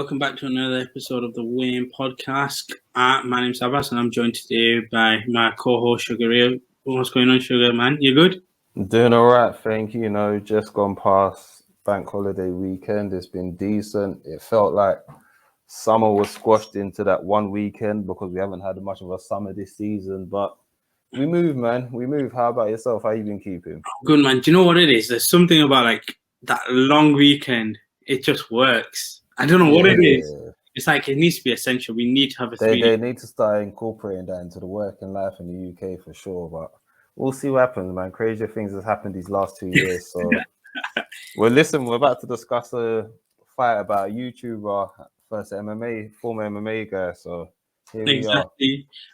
welcome back to another episode of the Wayne Podcast. My name's Abbas and I'm joined today by my co-host Sugar Ray. What's going on, Sugar, man? You good? Doing all right, thank you. You know, just gone past bank holiday weekend. It's been decent. It felt like summer was squashed into that one weekend because we haven't had much of a summer this season, but we move, man. We move. How about yourself? How you been keeping? Good, man. Do you know what it is? There's something about like that long weekend. It just works. I don't know what it is. It's like it needs to be essential. We need to have a They need to start incorporating that into the working life in the UK for sure, but we'll see what happens, man. Crazier things has happened these last 2 years. So, well, listen, we're about to discuss a fight about a YouTuber versus MMA, former MMA guy. So, here we are.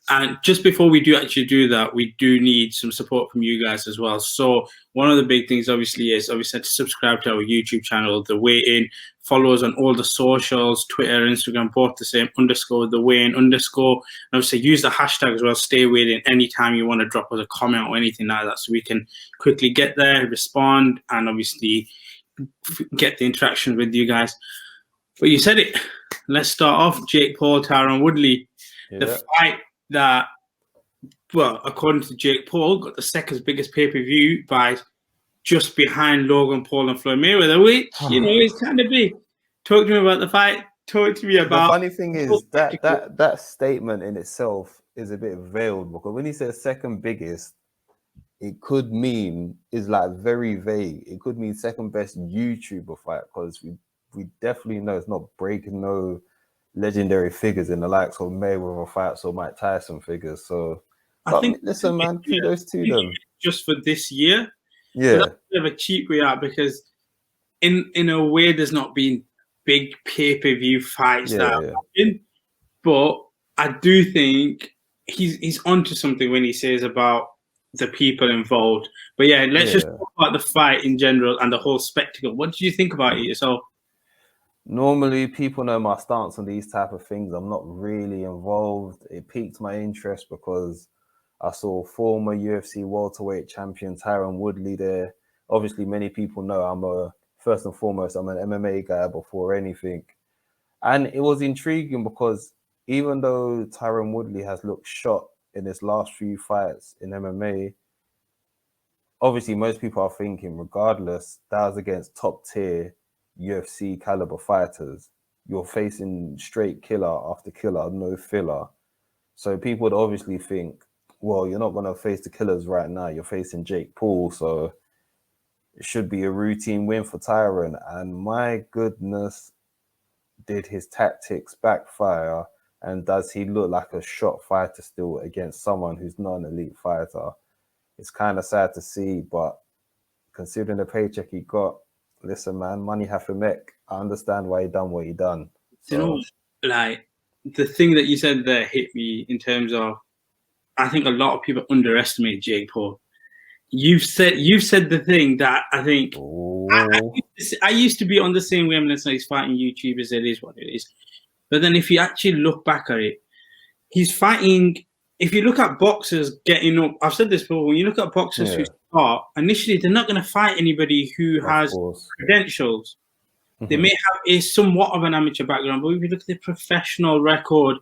And just before we do actually do that, we do need some support from you guys as well. So, one of the big things, obviously, is to subscribe to our YouTube channel, The Way In. Follow us on all the socials, Twitter, Instagram, both the same, _ The Way In _ And obviously, use the hashtag as well, Stay Waiting, anytime you want to drop us a comment or anything like that, so we can quickly get there, respond, and obviously get the interaction with you guys. But you said it. Let's start off. Jake Paul, Tyron Woodley. Yeah. The fight that, well, according to Jake Paul, got the second biggest pay-per-view by just behind Logan Paul and Floyd Mayweather, which, you know, is kind of big. Talk to me about the fight. Talk to me about... The funny thing is that statement in itself is a bit veiled, because when he says second biggest, it could mean, is like very vague. It could mean second best YouTuber fight, because we definitely know it's not breaking no legendary figures in the likes of Mayweather fights or Mike Tyson figures. So I think, listen, man, kudos to them. Just for this year, yeah, that's a bit of a cheap way out, because in a way there's not been big pay-per-view fights that have happened, but I do think he's onto something when he says about the people involved. But yeah, let's just talk about the fight in general and the whole spectacle. What did you think about it yourself? Normally, people know my stance on these type of things. I'm not really involved. It piqued my interest because I saw former UFC welterweight champion Tyron Woodley there. Obviously, many people know first and foremost, I'm an MMA guy before anything. And it was intriguing because even though Tyron Woodley has looked shot in his last few fights in MMA, obviously most people are thinking, regardless, that was against top tier UFC caliber fighters. You're facing straight killer after killer, no filler. So people would obviously think, well, you're not going to face the killers right now. You're facing Jake Paul, so it should be a routine win for Tyron. And my goodness, did his tactics backfire? And does he look like a shot fighter still against someone who's not an elite fighter? It's kind of sad to see, but considering the paycheck he got, listen, man, money have to make. I understand why he done what he done. So. You know, like, the thing that you said there hit me in terms of, I think a lot of people underestimate Jake Paul. You've said the thing that I think I used to be on the same wavelength. He's fighting YouTubers. It is what it is. But then if you actually look back at it, he's fighting. If you look at boxers getting up, I've said this before, when you look at boxers who start, initially they're not going to fight anybody who has credentials. Mm-hmm. They may have a somewhat of an amateur background, but if you look at the professional record,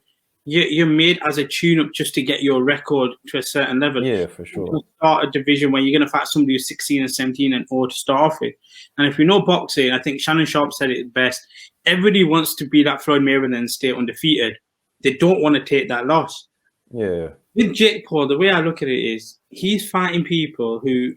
you're made as a tune-up just to get your record to a certain level. Yeah, for sure. You start a division where you're going to fight somebody who's 16 and 17 and or to start off with. And if you know boxing, I think Shannon Sharp said it best. Everybody wants to be like Floyd Mayweather and stay undefeated. They don't want to take that loss. Yeah. With Jake Paul, the way I look at it is he's fighting people who,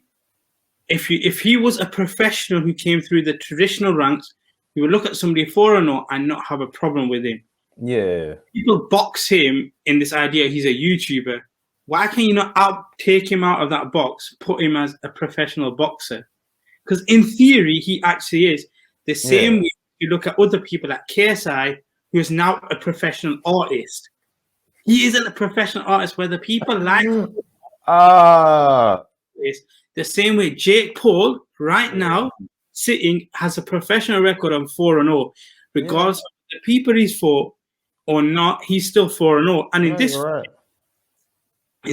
if he was a professional who came through the traditional ranks, you would look at somebody 4-0 and not have a problem with him. Yeah. People box him in this idea he's a YouTuber. Why can you not take him out of that box, put him as a professional boxer? Because in theory, he actually is. The same way you look at other people like KSI, who is now a professional artist. He isn't a professional artist, whether people like him. It's the same way Jake Paul, right now, sitting, has a professional record on 4-0. Regardless of the people he's fought or not, he's still 4-0. And in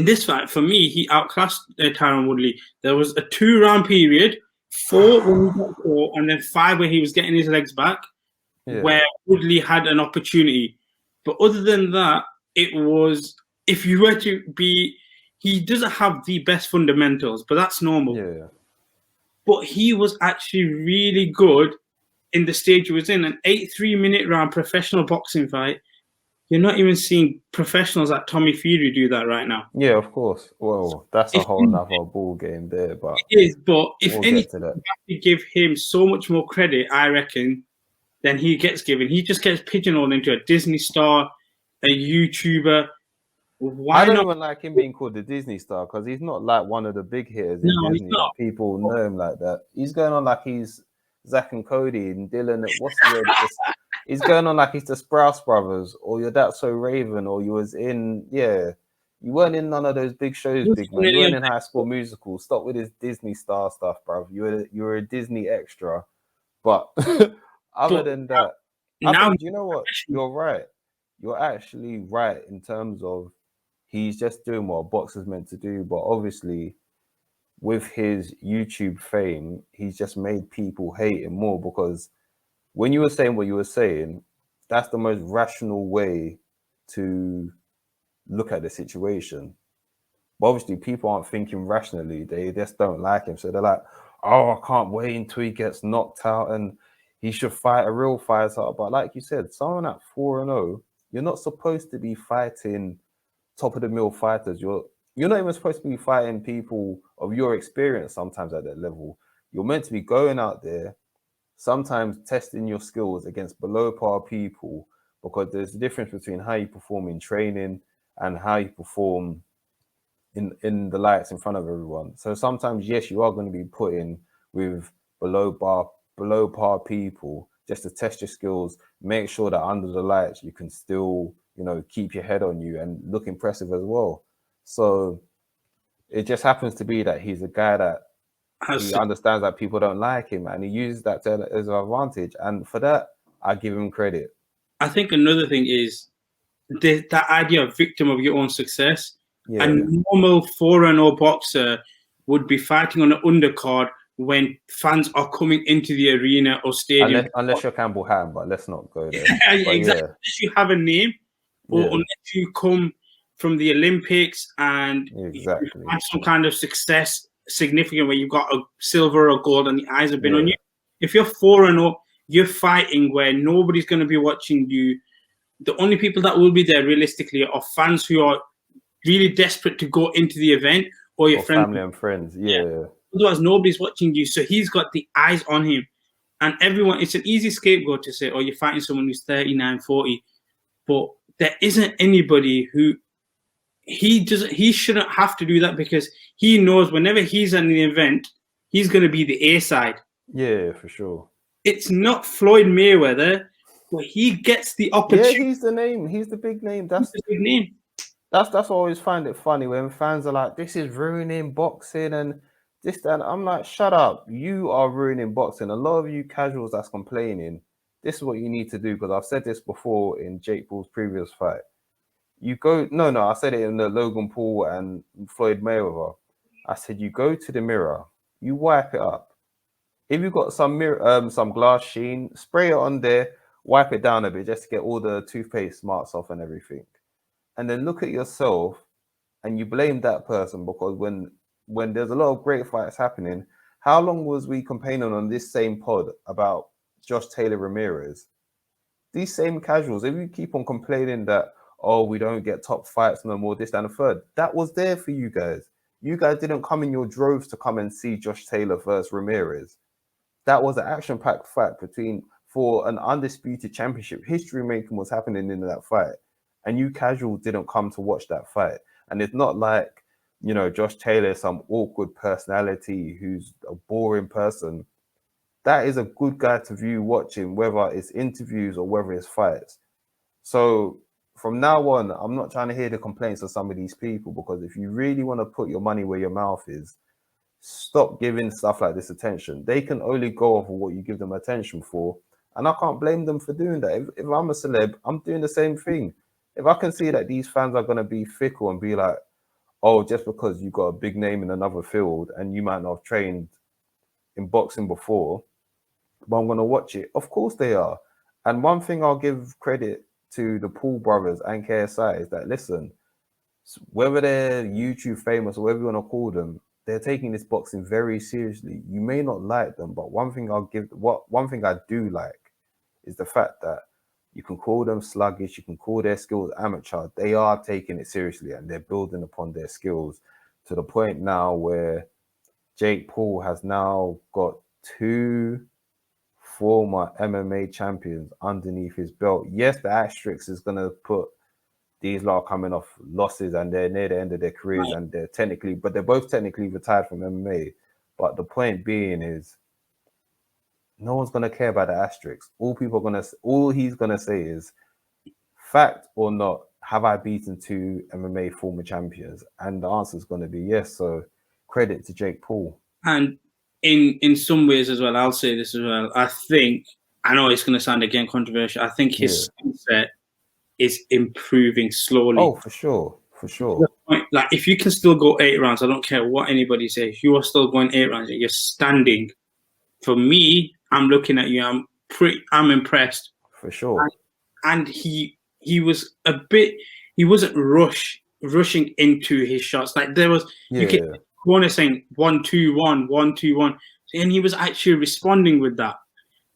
this fight, for me, he outclassed Tyron Woodley. There was a 2-round period, 4 when he got caught, and then 5 when he was getting his legs back. where Woodley had an opportunity. But other than that, it was, if you were to be, he doesn't have the best fundamentals, but that's normal. Yeah. But he was actually really good in the stage he was in. An 8 3-minute round professional boxing fight. You're not even seeing professionals like Tommy Fury do that right now. Yeah, of course. Well, that's a whole nother ball game there, but it is. But if we'll anything, get to that. you have to give him so much more credit, I reckon, than he gets given. He just gets pigeonholed into a Disney star, a YouTuber. Why I don't not? even like him being called the Disney star because he's not like one of the big hitters in No, he's Disney not. that people know him like that. He's going on like he's Zack and Cody and Dylan. What's the word? He's going on like he's the Sprouse brothers, or you're That So Raven, or you was in you weren't in none of those big shows, big man. You weren't in High School Musical. Stop with this Disney star stuff, bruv. You were a Disney extra, but other than that, I think, you know what? You're right. You're actually right in terms of he's just doing what a boxer's meant to do, but obviously with his YouTube fame, he's just made people hate him more because when you were saying what you were saying, that's the most rational way to look at the situation. But obviously, people aren't thinking rationally. They just don't like him. So they're like, oh, I can't wait until he gets knocked out and he should fight a real fighter. But like you said, someone at 4-0, you're not supposed to be fighting top of the mill fighters. You're not even supposed to be fighting people of your experience sometimes at that level. You're meant to be going out there, sometimes testing your skills against below par people, because there's a difference between how you perform in training and how you perform in the lights in front of everyone. So sometimes, yes, you are going to be put in with below par people just to test your skills, make sure that under the lights you can still, keep your head on you and look impressive as well. So it just happens to be that he's a guy that he understands that people don't like him, and he uses that as an advantage. And for that, I give him credit. I think another thing is that idea of victim of your own success. Yeah. A normal 4-0 boxer would be fighting on an undercard when fans are coming into the arena or stadium. Unless you're Campbell Ham, but let's not go there. Exactly. Yeah. Unless you have a name, or unless you come from the Olympics and you have some kind of success significant where you've got a silver or gold and the eyes have been on you. If you're 4-0, you're fighting where nobody's going to be watching you. The only people that will be there realistically are fans who are really desperate to go into the event, or your friends, family and friends. Yeah. Otherwise, nobody's watching you. So he's got the eyes on him. And everyone, it's an easy scapegoat to say, oh, you're fighting someone who's 39, 40. But there isn't anybody who he shouldn't have to do that, because he knows whenever he's in the event, he's going to be the A side. Yeah, for sure. It's not Floyd Mayweather, but he gets the opportunity. Yeah, he's the name. He's the big name. That's the big name. That's I always find it funny when fans are like, this is ruining boxing and this, that. I'm like, shut up. You are ruining boxing. A lot of you casuals that's complaining, this is what you need to do, because I've said this before in Jake Paul's previous fight. You go, no, I said it in the Logan Paul and Floyd Mayweather. I said, you go to the mirror, you wipe it up. If you've got some mirror, some glass sheen, spray it on there, wipe it down a bit just to get all the toothpaste marks off and everything. And then look at yourself and you blame that person, because when there's a lot of great fights happening, how long was we complaining on this same pod about Josh Taylor Ramirez? These same casuals, if you keep on complaining that, oh, we don't get top fights no more, this, that, and the third, that was there for you guys. You guys didn't come in your droves to come and see Josh Taylor versus Ramirez. That was an action-packed fight for an undisputed championship. History making was happening in that fight. And you casuals didn't come to watch that fight. And it's not like, Josh Taylor is some awkward personality who's a boring person. That is a good guy to view watching, whether it's interviews or whether it's fights. So from now on, I'm not trying to hear the complaints of some of these people, because if you really want to put your money where your mouth is, stop giving stuff like this attention. They can only go off of what you give them attention for. And I can't blame them for doing that. If I'm a celeb, I'm doing the same thing. If I can see that these fans are going to be fickle and be like, oh, just because you got a big name in another field and you might not have trained in boxing before, but I'm going to watch it. Of course they are. And one thing I'll give credit to the Paul brothers and KSI is that, listen, whether they're YouTube famous or whatever you want to call them, they're taking this boxing very seriously. You may not like them, but one thing I do like is the fact that you can call them sluggish, you can call their skills amateur. They are taking it seriously and they're building upon their skills to the point now where Jake Paul has now got 2 former MMA champions underneath his belt. Yes, the asterisk is going to put these lot coming off losses and they're near the end of their careers and they're both technically retired from MMA. But the point being is, no one's gonna care about the asterisks. All he's gonna say is, fact or not, have I beaten 2 MMA former champions? And the answer is gonna be yes. So credit to Jake Paul. And in some ways as well, I'll say this as well. I know it's gonna sound again controversial. I think his skill set is improving slowly. Oh, for sure. Like, if you can still go 8 rounds, I don't care what anybody says, you are still going 8 rounds and you're standing. For me, I'm looking at you, I'm impressed. For sure. And he wasn't rushing into his shots. Like, there was, you could corner saying 1-2-1, 1-2-1. And he was actually responding with that.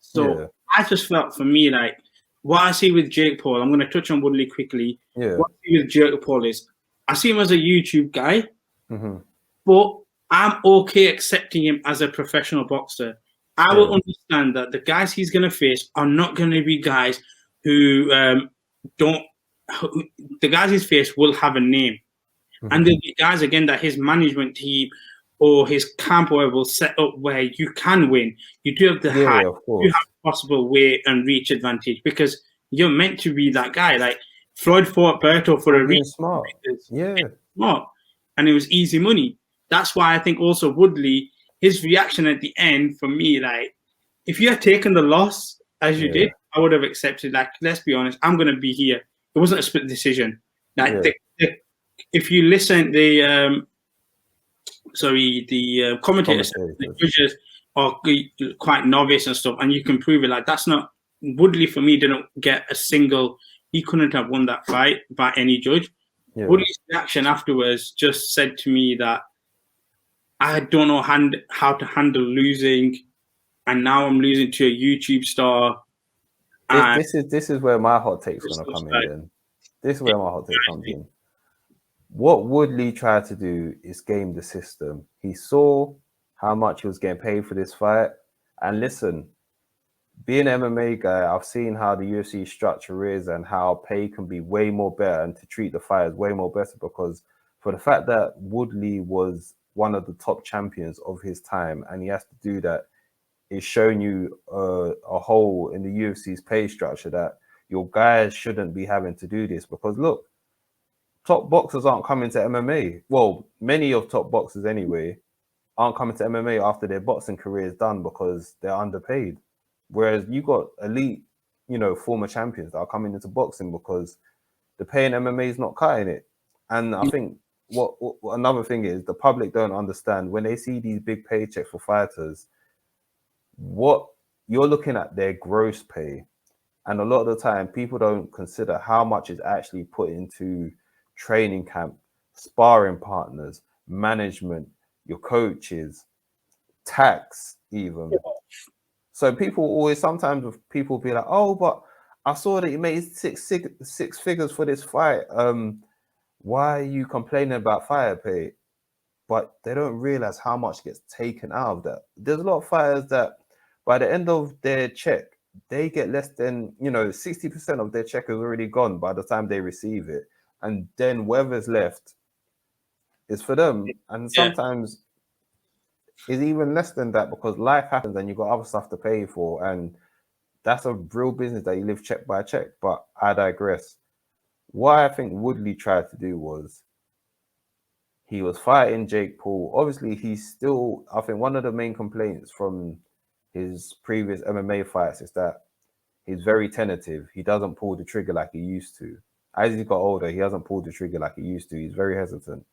So I just felt, for me, like, what I see with Jake Paul, I'm going to touch on Woodley quickly. Yeah. What I see with Jake Paul is, I see him as a YouTube guy, but I'm okay accepting him as a professional boxer. I will understand that the guys he's going to face are not going to be guys who the guys he's faced will have a name. And there'll be guys, again, that his management team or his camp or whatever will set up where you can win. You do have the height, you have possible weight and reach advantage because you're meant to be that guy. Like, Floyd fought Berto for a reason. Smart. Smart. And it was easy money. That's why I think also Woodley, his reaction at the end, for me, like, if you had taken the loss as you did, I would have accepted. Like, let's be honest, I'm going to be here. It wasn't a split decision. Like, if you listen, the commentators, the judges are quite novice and stuff, and you can prove it. Like, that's not, Woodley for me didn't get a single, he couldn't have won that fight by any judge. Woodley's reaction afterwards just said to me that I don't know how to handle losing, and now I'm losing to a YouTube star. This is where my hot take's gonna come in. Then. This is where my hot take comes in. What Woodley tried to do is game the system. He saw how much he was getting paid for this fight, and listen, being an MMA guy, I've seen how the UFC structure is and how pay can be way more better and to treat the fighters way more better, because for the fact that Woodley was one of the top champions of his time and he has to do that, it's showing you a hole in the UFC's pay structure that your guys shouldn't be having to do this. Because look, top boxers aren't coming to MMA. Well, many of top boxers anyway aren't coming to MMA after their boxing career is done because they're underpaid. Whereas you got elite, former champions that are coming into boxing because the pay in MMA is not cutting it. And I think what another thing is, the public don't understand when they see these big paychecks for fighters, what you're looking at their gross pay. And a lot of the time, people don't consider how much is actually put into training camp, sparring partners, management, your coaches, tax even. So sometimes people be like, oh, but I saw that you made six figures for this fight. Why are you complaining about fire pay? But they don't realize how much gets taken out of that. There's a lot of fighters that by the end of their check, they get less than, 60% of their check is already gone by the time they receive it. And then whatever's left is for them. And sometimes it's even less than that because life happens and you've got other stuff to pay for. And that's a real business that you live check by check. But I digress. What I think Woodley tried to do was he was fighting Jake Paul. Obviously, I think one of the main complaints from his previous MMA fights is that he's very tentative. He doesn't pull the trigger like he used to. As he got older, he hasn't pulled the trigger like he used to. He's very hesitant.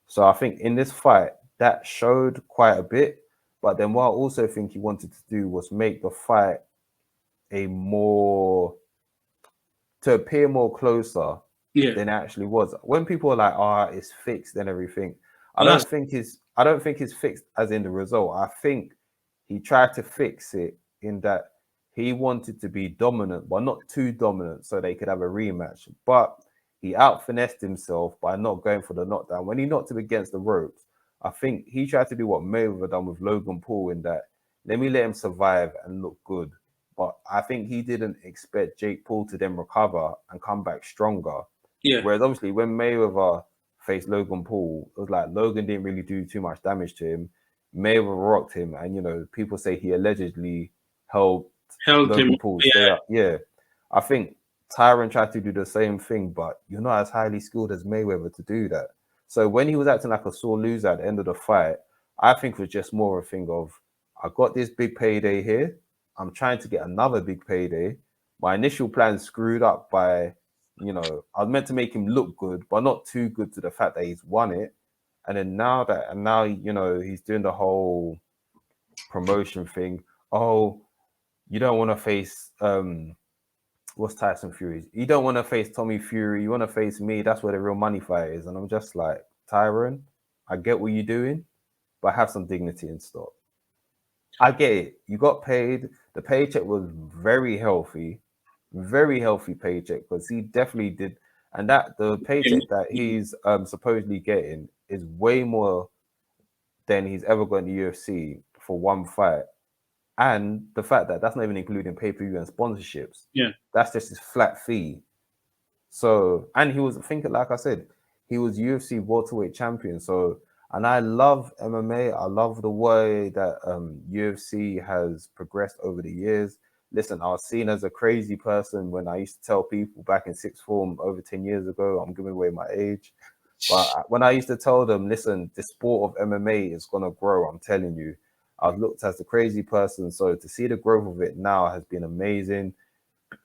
So I think in this fight, that showed quite a bit. But then what I also think he wanted to do was make the fight a more to appear more closer Yeah. than it actually was. When people are like, "Oh, it's fixed and everything," I Well, don't think it's fixed as in the result. I think he tried to fix it in that he wanted to be dominant, but not too dominant, so they could have a rematch. But he out finessed himself by not going for the knockdown. When he knocked him against the ropes, I think he tried to do what Mayweather done with Logan Paul in that let me let him survive and look good. But I think he didn't expect Jake Paul to then recover and come back stronger. yeah. Whereas obviously when Mayweather faced Logan Paul, it was like Logan didn't really do too much damage to him. Mayweather rocked him, and people say he allegedly helped Held him. Logan Paul stay up. Yeah, I think Tyron tried to do the same thing, but you're not as highly skilled as Mayweather to do that. So when he was acting like a sore loser at the end of the fight, I think it was just more a thing of, I got this big payday here. I'm trying to get another big payday. My initial plan screwed up by, I was meant to make him look good, but not too good to the fact that he's won it. And then now he's doing the whole promotion thing. Oh, you don't want to face what's Tyson Fury? You don't want to face Tommy Fury. You want to face me. That's where the real money fight is. And I'm just like, Tyron, I get what you're doing, but have some dignity and stop. I get it. You got paid. The paycheck was very healthy paycheck, because he definitely did. And that the paycheck that he's supposedly getting is way more than he's ever got in the UFC for one fight. And the fact that that's not even including pay-per-view and sponsorships. Yeah. That's just his flat fee. So, and he was thinking, like I said, he was UFC welterweight champion. So, and I love MMA. I love the way that UFC has progressed over the years. Listen, I was seen as a crazy person when I used to tell people back in sixth form over 10 years ago, I'm giving away my age. But when I used to tell them, listen, the sport of MMA is going to grow, I'm telling you, I was looked as the crazy person. So to see the growth of it now has been amazing.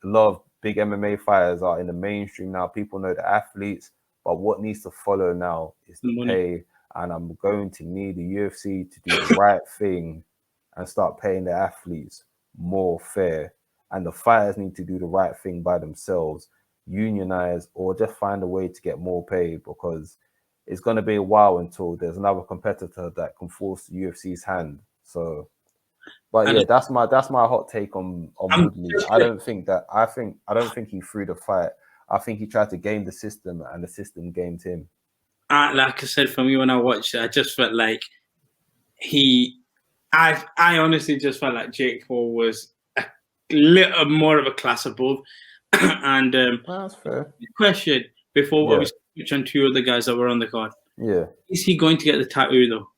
A lot of big MMA fighters are in the mainstream now. People know the athletes, but what needs to follow now is the pay. And I'm going to need the UFC to do the right thing and start paying the athletes more fair. And the fighters need to do the right thing by themselves, unionize, or just find a way to get more pay, because it's going to be a while until there's another competitor that can force the UFC's hand. So, but yeah, that's my hot take on Woodley. I don't think he threw the fight. I think he tried to game the system, and the system gamed him. Like I said, for me, when I watched it, I just felt like I honestly just felt like Jake Paul was a little more of a class above. And that's fair. Question before we switch on two other guys that were on the card. Yeah. Is he going to get the tattoo though?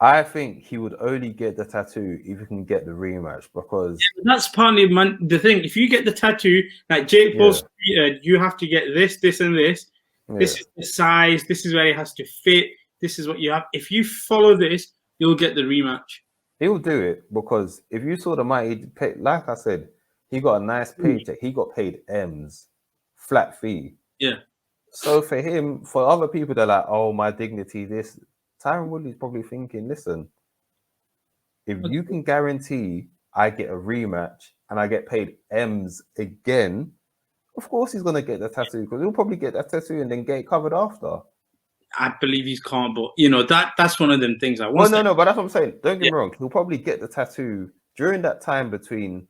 I think he would only get the tattoo if he can get the rematch, because that's partly the thing. If you get the tattoo, like Jake Paul's tweeted, you have to get this, this, and this. Yeah. This is the size. This is where it has to fit. This is what you have. If you follow this, you'll get the rematch. He'll do it, because if you saw the money, like I said, he got a nice paycheck. He got paid M's, flat fee. Yeah. So for him, for other people, they're like, oh, my dignity, this. Tyron Woodley's probably thinking, listen, if you can guarantee I get a rematch and I get paid M's again, of course he's going to get the tattoo, because he'll probably get that tattoo and then get it covered after. I believe he's calm, but that's one of them things. No, but that's what I'm saying. Don't get me wrong. He'll probably get the tattoo during that time between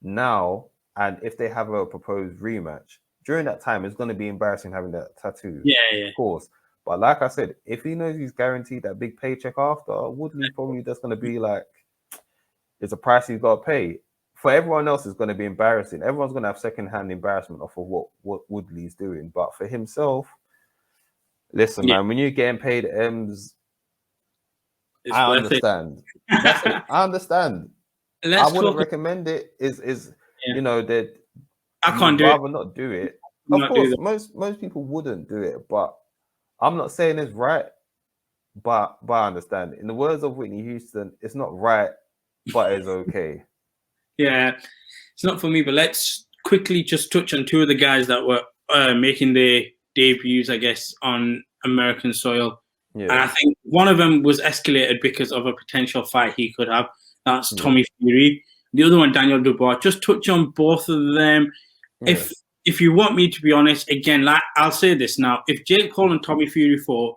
now and if they have a proposed rematch. During that time, it's going to be embarrassing having that tattoo. Yeah. Of course. But like I said, if he knows he's guaranteed that big paycheck after, Woodley's probably just going to be like, it's a price he's got to pay. For everyone else, it's going to be embarrassing. Everyone's going to have secondhand embarrassment off of what Woodley's doing. But for himself, listen, man, when you're getting paid M's, I understand. I understand. I wouldn't recommend it. That I can't do it. Rather not do it. Of course, most people wouldn't do it, but I'm not saying it's right, but I understand. In the words of Whitney Houston, it's not right, but it's okay. Yeah, it's not for me, but let's quickly just touch on two of the guys that were making their debuts, I guess, on American soil. Yeah. And I think one of them was escalated because of a potential fight he could have. That's Tommy Fury. the other one, Daniel Dubois. Just touch on both of them. Yeah. If you want me to be honest, again, like I'll say this now: if Jake Paul and Tommy Fury fought,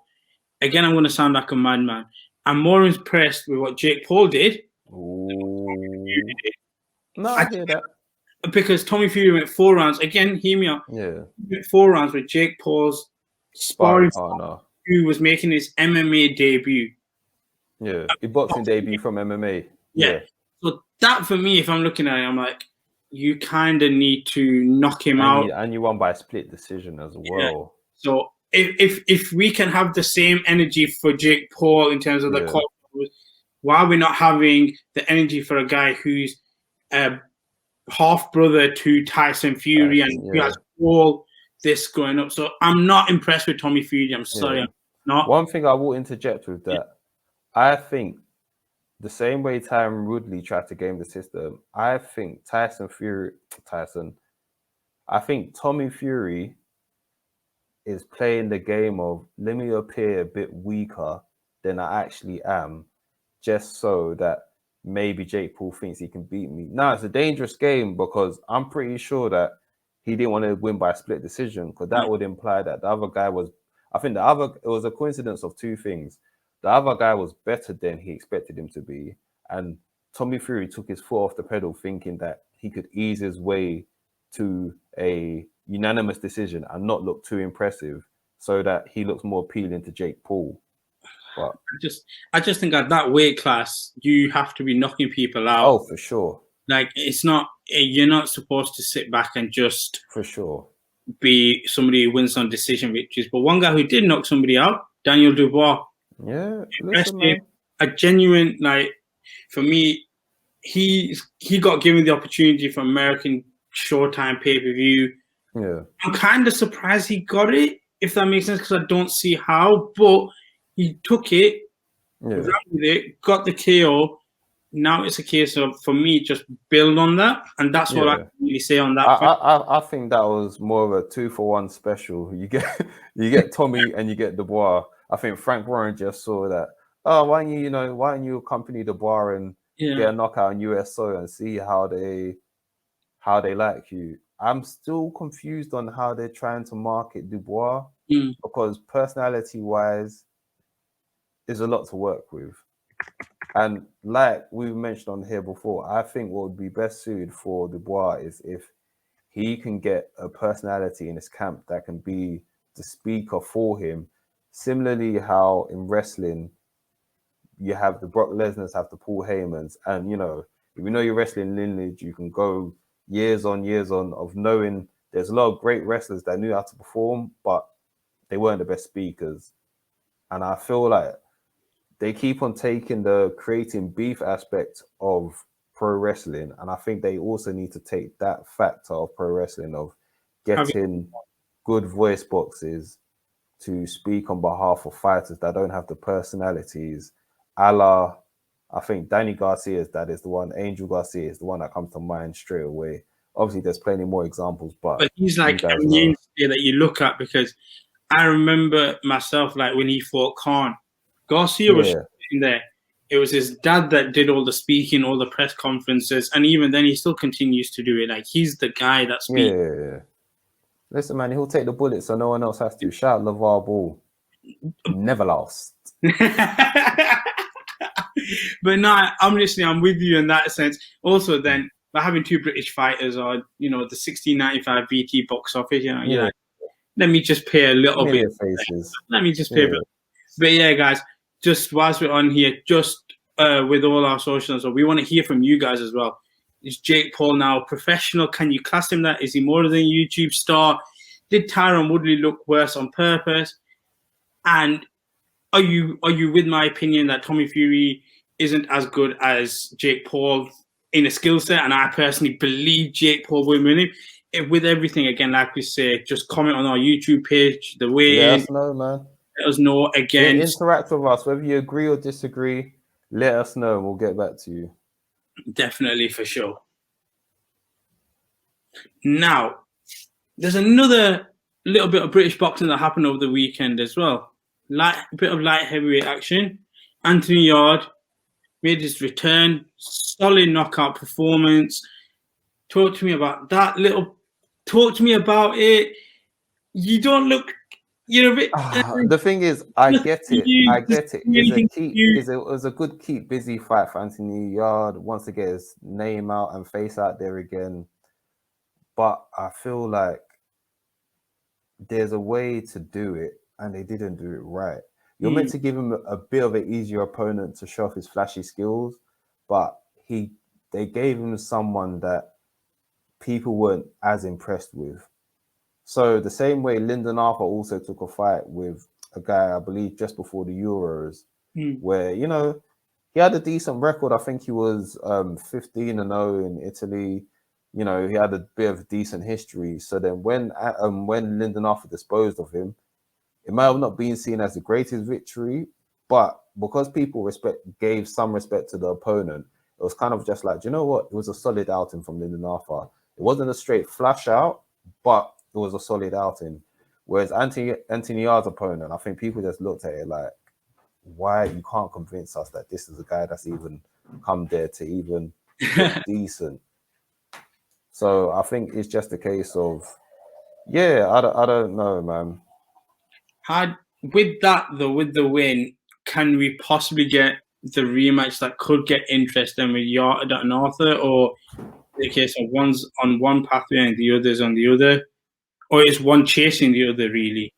again, I'm going to sound like a madman. I'm more impressed with what Jake Paul did. No, I hear that. Because Tommy Fury went 4 rounds. Again, hear me out. Yeah. He went 4 rounds with Jake Paul's sparring partner, who was making his MMA debut. Yeah, his boxing debut from MMA. Yeah. So that for me, if I'm looking at it, I'm like, you kind of need to knock him out. And you won by a split decision as well. So if we can have the same energy for Jake Paul in terms of the call, why are we not having the energy for a guy who's half brother to Tyson Fury and who has all this going up? So I'm not impressed with Tommy Fury. I'm sorry, I'm not. One thing I will interject with that, I think the same way Tyron Woodley tried to game the system, I think I think Tommy Fury is playing the game of let me appear a bit weaker than I actually am, just so that maybe Jake Paul thinks he can beat me. Now, it's a dangerous game because I'm pretty sure that he didn't want to win by a split decision, because that would imply that the other guy was, it was a coincidence of two things. The other guy was better than he expected him to be, and Tommy Fury took his foot off the pedal thinking that he could ease his way to a unanimous decision and not look too impressive so that he looks more appealing to Jake Paul. But I just think at that weight class, you have to be knocking people out. Oh, for sure. Like, you're not supposed to sit back and just for sure be somebody who wins on decision victories. But one guy who did knock somebody out, Daniel Dubois. Yeah, listen, man. A genuine, like, for me, he got given the opportunity for American Showtime pay-per-view. Yeah. I'm kind of surprised he got it, if that makes sense, because I don't see how, but he took it, ran with it, got the KO. Now it's a case of, for me, just build on that, and that's what I can really say on that. I think that was more of a 2-for-1 special. You get Tommy and you get Dubois. I think Frank Warren just saw that. Oh, why don't you accompany Dubois and get a knockout in US soil and see how they like you? I'm still confused on how they're trying to market Dubois because personality-wise, there's a lot to work with. And like we mentioned on here before, I think what would be best suited for Dubois is if he can get a personality in his camp that can be the speaker for him. Similarly, how in wrestling, you have the Brock Lesnar's, have the Paul Heymans. And, if you know your wrestling lineage, you can go years on of knowing there's a lot of great wrestlers that knew how to perform, but they weren't the best speakers. And I feel like they keep on taking the creating beef aspect of pro wrestling, and I think they also need to take that factor of pro wrestling of getting good voice boxes to speak on behalf of fighters that don't have the personalities. A la, I think Danny Garcia's dad is the one, Angel Garcia is the one that comes to mind straight away. Obviously, there's plenty more examples, but he's like a name that you look at, because I remember myself, like when he fought Khan, Garcia was in there. It was his dad that did all the speaking, all the press conferences, and even then he still continues to do it. Like, he's the guy that speaks. Yeah. Listen, man, he'll take the bullet so no one else has to. Shout out LeVar Ball. Never lost. But no, I'm with you in that sense. Also, then, by having two British fighters or, the 1695 VT box office, let me just pay a little bit. Let me just pay a bit. But yeah, guys, just whilst we're on here, just with all our socials, we want to hear from you guys as well. Is Jake Paul now professional? Can you class him that? Is he more than a YouTube star? Did Tyron Woodley look worse on purpose? And are you with my opinion that Tommy Fury isn't as good as Jake Paul in a skill set? And I personally believe Jake Paul will win him. With everything, again, like we say, just comment on our YouTube page, the way Let us know, man. Let us know again. Interact with us, whether you agree or disagree. Let us know, and we'll get back to you. Definitely, for sure. Now, there's another little bit of British boxing that happened over the weekend as well. A bit of light heavyweight action. Anthony Yarde made his return, solid knockout performance. Talk to me about that talk to me about it. You don't look, you're a bit. The thing is, I get it. You I just get it. really think It was a good keep busy fight for Anthony Yarde. Wants to get his name out and face out there again. But I feel like there's a way to do it, and they didn't do it right. You're meant to give him a bit of an easier opponent to show off his flashy skills, but they gave him someone that people weren't as impressed with. So the same way Lyndon Arthur also took a fight with a guy, I believe, just before the Euros, where, you know, he had a decent record. I think he was 15-0 in Italy. You know, he had a bit of decent history. So then when Lyndon Arthur disposed of him, it might have not been seen as the greatest victory, but because people gave some respect to the opponent, it was kind of just like, you know what? It was a solid outing from Lyndon Arthur. It wasn't a straight flash out, but it was a solid outing. Whereas Anthony Yarde's opponent, I think people just looked at it like, why you can't convince us that this is a guy that's even come there to even get decent. So I think it's just a case of, yeah, I don't know, man. With that though, with the win, can we possibly get the rematch that could get interesting with Yarde and Arthur, or the case of one's on one pathway and the other's on the other, or is one chasing the other really?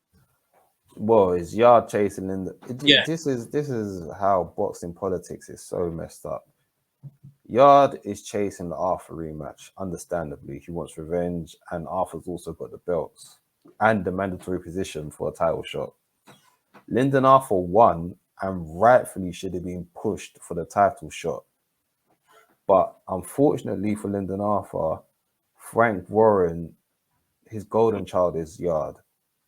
Well, it's Yarde chasing in the. Yeah. This is how boxing politics is so messed up. Yarde is chasing the Arthur rematch. Understandably, he wants revenge, and Arthur's also got the belts and the mandatory position for a title shot. Lyndon Arthur won and rightfully should have been pushed for the title shot. But unfortunately for Lyndon Arthur, Frank Warren, his golden child is Yarde.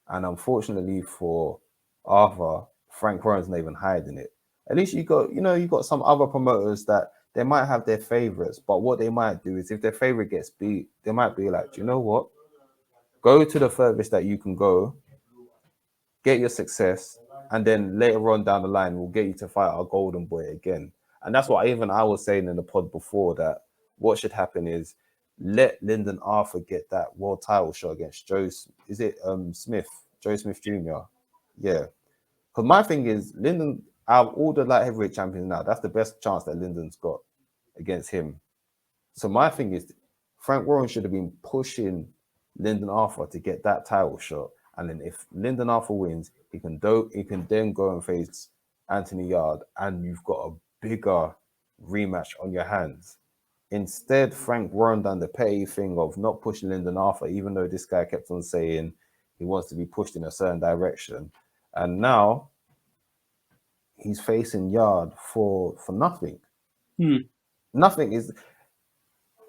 And unfortunately for Arthur, Frank Warren's not even hiding it. At least you got some other promoters that they might have their favorites, but what they might do is if their favorite gets beat, they might be like, do you know what? Go to the furthest that you can go, get your success, and then later on down the line, we'll get you to fight our golden boy again. And that's what I was saying in the pod before, that what should happen is let Lyndon Arthur get that world title shot against Joe Smith Jr. Yeah. Because my thing is, Lyndon, out of all the light heavyweight champions now, that's the best chance that Lyndon's got against him. So my thing is, Frank Warren should have been pushing Lyndon Arthur to get that title shot. And then if Lyndon Arthur wins, he can then go and face Anthony Yarde, and you've got a bigger rematch on your hands. Instead, Frank Warren done the petty thing of not pushing Lyndon Arthur, even though this guy kept on saying he wants to be pushed in a certain direction. And now he's facing Yarde for nothing. Nothing is.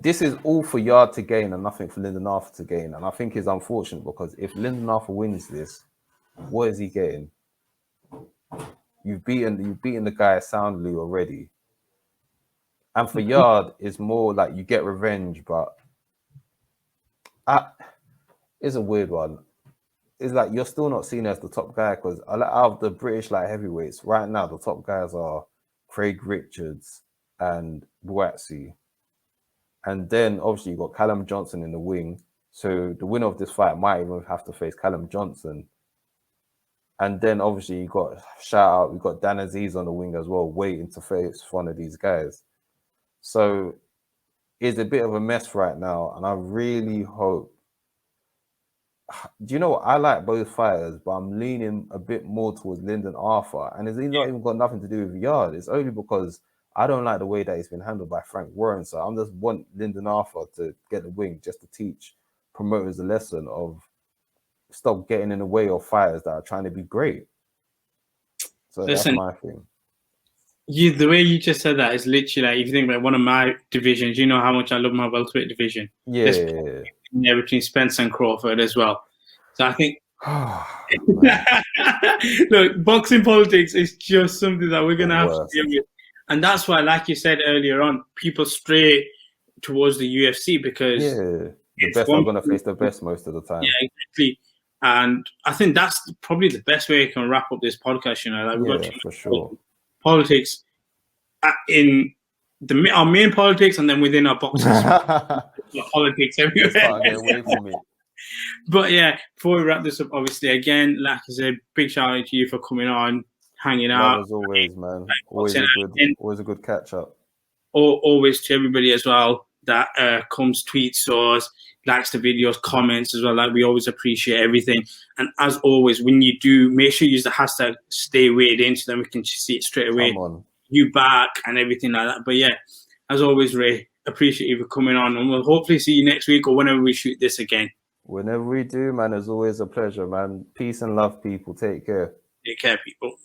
This is all for Yarde to gain and nothing for Lyndon Arthur to gain. And I think it's unfortunate because if Lyndon Arthur wins this, what is he getting? You've beaten the guy soundly already. And for Yarde, it's more like you get revenge, but it's a weird one. It's like you're still not seen as the top guy, because out of the British light heavyweights, right now, the top guys are Craig Richards and Buatsi. And then obviously you got Callum Johnson in the wing. So the winner of this fight might even have to face Callum Johnson. And then obviously you got we got Dan Aziz on the wing as well, waiting to face one of these guys. So it's a bit of a mess right now. And I really hope. Do you know what? I like both fighters, but I'm leaning a bit more towards Lyndon Arthur. And it's not even got nothing to do with Yarde. It's only because I don't like the way that it's been handled by Frank Warren. So I just want Lyndon Arthur to get the wing just to teach promoters a lesson of stop getting in the way of fighters that are trying to be great. So listen, that's my thing. The way you just said that is literally like, if you think about one of my divisions, you know how much I love my welterweight division. Yeah. Between Spence and Crawford as well. So I think, look, boxing politics is just something that we're going to have to deal with. And that's why, like you said earlier on, people stray towards the UFC because the best are going to face the best most of the time. Yeah, exactly. And I think that's probably the best way we can wrap up this podcast. You know, like we've got for sure. Politics in our main politics, and then within our boxes, politics everywhere. Start getting away from it. But yeah, before we wrap this up, obviously, again, like I said, big shout out to you for coming on, hanging out. As always, man. Like, always a good catch up. Always to everybody as well that comes, tweets us, likes the videos, comments as well. Like, we always appreciate everything. And as always, when you do, make sure you use the hashtag stay weighed in so then we can see it straight away. Come on. You back and everything like that. But yeah, as always, Ray, appreciate you for coming on, and we'll hopefully see you next week or whenever we shoot this again. Whenever we do, man, it's always a pleasure, man. Peace and love, people. Take care. Take care, people.